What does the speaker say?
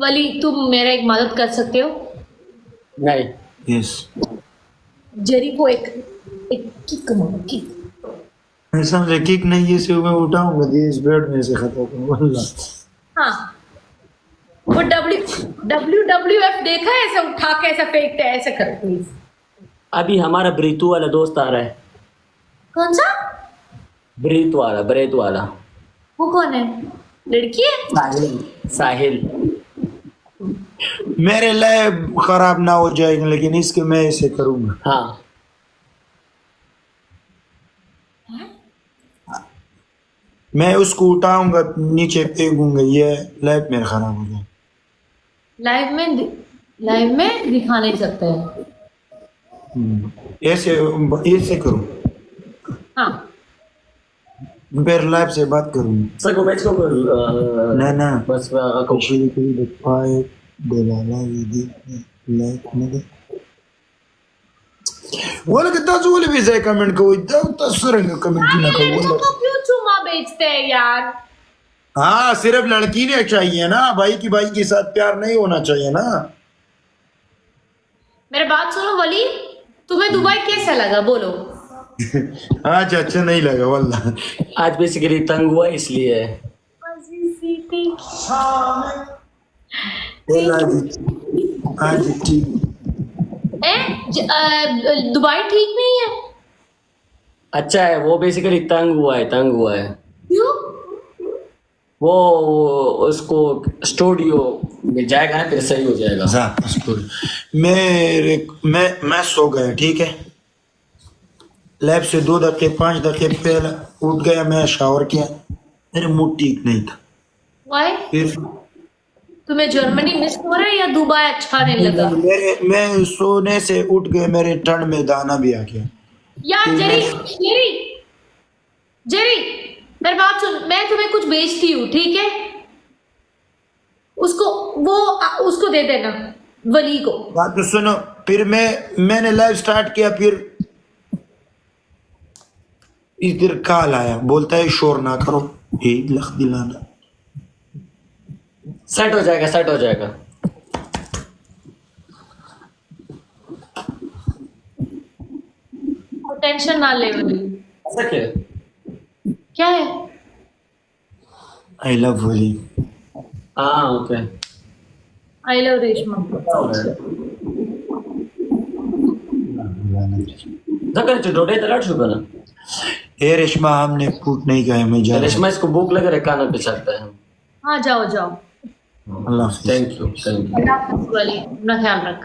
वली तुम मेरा एक मदद कर सकते हो? नहीं। यस। जेरी को एक किक मारो, किक। मैं समझा किक नहीं, ये से मैं उठाऊंगा इस बेड में से खत्म करूंगा। हाँ, वो WWF देखा है, ऐसा उठा के ऐसा फेंकते हैं, ऐसा करो प्लीज। अभी हमारा ब्रीतू वाला दोस्त आ रहा है। कौन सा? ब्रीत वाला। वो कौन है? लड़की है? साहिल। मेरे लैब खराब ना हो जाएगा, लेकिन इसके मैं ऐसे करूंगा। हाँ, मैं उसको उठाऊंगा, नीचे फेंकूंगा, ये लैब मेरा खराब हो जाएगा। लाइव में दिखा नहीं सकते हैं। ऐसे ऐसे करूँ, हाँ, फिर लैब से बात करूंगा। सको मैच को ना बस वला कितना जोले भी जाए कमेंट को इतना तसरंग कमेंट की ना लड़कों को। को क्यों चुमा बेचते हैं यार? हाँ, सिर्फ लड़की ने चाहिए ना, भाई की भाई के साथ प्यार नहीं होना चाहिए ना। मेरे बात सुनो वली, तुम्हें दुबई कैसा लगा बोलो? आज अच्छा नहीं लगा वल्ला। आज बेसिकली तंग हुआ इसलिए। आज ठीक। दुबई ठीक नहीं है? अच्छा है, वो बेसिकली तंग हुआ है। क्यों? वो उसको स्टूडियो में जाएगा ना, फिर सही हो जाएगा। मैं सो गया, ठीक है। लैब से 2 दफे 5 दफे पहले उठ गया, मैं शावर किया, मेरे मूड ठीक नहीं था। Why? फिर तुम्हें जर्मनी मिस हो रहा है या दुबई अच्छा नहीं लगा? मैं सोने से उठ गए, मेरे ठंड में दाना भी आ गया। यार जेरी मेरी बात सुन, मैं तुम्हें कुछ बेचती हूँ, ठीक है? उसको दे देना, वली को। बात तो सुनो, फिर मैंने लाइव स्टार्ट किया, फिर इधर कॉल आया, बोलता है शोर ना करो, एक लख दिलाना। सेट हो जाएगा। टेंशन ना ले वली। ऐसा क्या है? I love Wali. हाँ, ओके। I love Reshma. डोडे तलाट शुरू ना। ए रेशमा, हमने फूट नहीं गए, मैं जा। रेशमा इसको भूख लग रहा है, खाना पे सकता है। हाँ, जाओ। अल्लाह हाफिज़। Thank you. अल्लाह हाफिज़ वली, अपना ख्याल रख।